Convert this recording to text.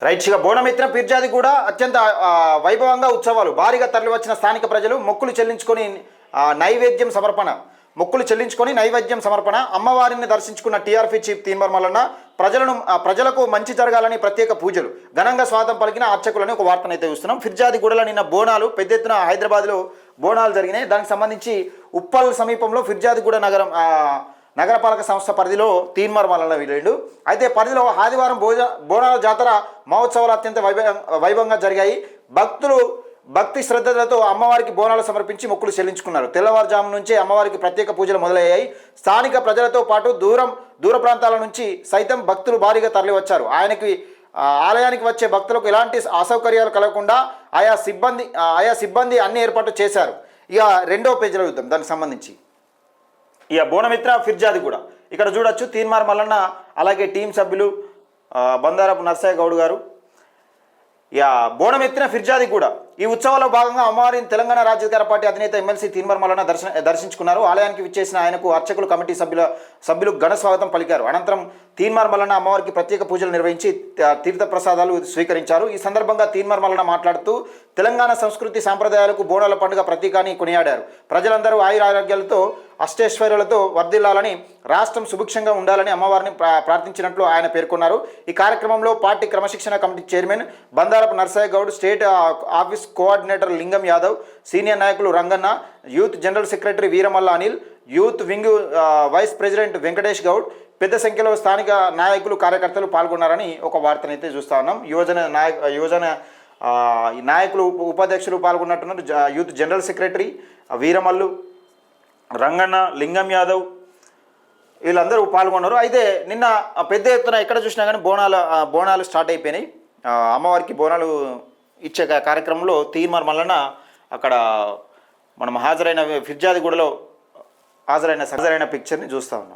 రైట్గా బోనమిత్ర పిర్జాది కూడా అత్యంత వైభవంగా ఉత్సవాలు భారీగా తరలివచ్చిన స్థానిక ప్రజలు మొక్కులు చెల్లించుకొని నైవేద్యం సమర్పణ నైవేద్యం సమర్పణ అమ్మవారిని దర్శించుకున్న టీఆర్పీ చీఫ్ తీన్మార్ మల్లన్న ప్రజలకు మంచి జరగాలని ప్రత్యేక పూజలు ఘనంగా స్వాగతం పలికిన అర్చకులని ఒక వార్తనైతే చూస్తున్నాం. ఫిర్జాది గూడలో నిన్న బోనాలు పెద్ద ఎత్తున హైదరాబాద్లో బోనాలు జరిగినాయి. దానికి సంబంధించి ఉప్పల్ సమీపంలో ఫిర్జాది గూడ నగరపాలక సంస్థ పరిధిలో తీన్మార్ మల్లన్న వెళ్ళిండు. అయితే పరిధిలో ఆదివారం బోనాల జాతర మహోత్సవాలు అత్యంత వైభవంగా జరిగాయి. భక్తి శ్రద్ధలతో అమ్మవారికి బోనాలు సమర్పించి మొక్కులు చెల్లించుకున్నారు. తెల్లవారుజాము నుంచే అమ్మవారికి ప్రత్యేక పూజలు మొదలయ్యాయి. స్థానిక ప్రజలతో పాటు దూర ప్రాంతాల నుంచి సైతం భక్తులు భారీగా తరలివచ్చారు. ఆలయానికి వచ్చే భక్తులకు ఎలాంటి అసౌకర్యాలు కలగకుండా ఆయా సిబ్బంది అన్ని ఏర్పాట్లు చేశారు. ఇక రెండో పేజీలో చూద్దాం దానికి సంబంధించి. ఇక బోనమిత్ర ఫిర్జాది కూడా ఇక్కడ చూడొచ్చు. తీన్మార్ మల్లన్న అలాగే టీం సభ్యులు బందారపు నర్సయ్య గౌడ్ గారు. ఇక బోనమిత్ర ఫిర్జాది కూడా ఈ ఉత్సవాల్లో భాగంగా అమ్మవారిని తెలంగాణ రాజ్యాధికార పార్టీ అధినేత ఎమ్మెల్సీ తీన్మార్ మల్లన్న దర్శించుకున్నారు. ఆలయానికి విచ్చేసిన ఆయనకు అర్చకులు కమిటీ సభ్యులు ఘన స్వాగతం పలికారు. అనంతరం తీన్మార్ మల్లన్న అమ్మవారికి ప్రత్యేక పూజలు నిర్వహించి తీర్థ ప్రసాదాలు స్వీకరించారు. ఈ సందర్భంగా తీన్మార్ మల్లన్న మాట్లాడుతూ తెలంగాణ సంస్కృతి సాంప్రదాయాలకు బోనాల పండుగ ప్రతీకాన్ని కొనియాడారు. ప్రజలందరూ ఆయురారోగ్యాలతో అష్టైశ్వర్యాలతో వర్ధిల్లాలని, రాష్ట్రం సుభిక్షంగా ఉండాలని అమ్మవారిని ప్రార్థించినట్లు ఆయన పేర్కొన్నారు. ఈ కార్యక్రమంలో పార్టీ క్రమశిక్షణ committee chairman Bandarapu Narsaiah Goud, state office coordinator Lingam Yadav, senior నాయకులు Ranganna, youth general secretary Veeramalla Anil, youth wing vice president Venkatesh Goud, పెద్ద సంఖ్యలో స్థానిక నాయకులు కార్యకర్తలు పాల్గొన్నారని ఒక వార్తనైతే చూస్తా ఉన్నాం. యువజన నాయకులు ఉపాధ్యక్షులు పాల్గొన్నట్టున్నారు. Youth general secretary Veeramallu, Ranganna, Lingam Yadav వీళ్ళందరూ పాల్గొన్నారు. అయితే నిన్న పెద్ద ఎత్తున ఎక్కడ చూసినా కానీ బోనాలు స్టార్ట్ అయిపోయినాయి. అమ్మవారికి బోనాలు ఇచ్చే కార్యక్రమంలో తీన్మార్ మల్లన్న అక్కడ మనం ఫిర్జాది గూడలో హాజరైన పిక్చర్ని చూస్తూ ఉన్నాం.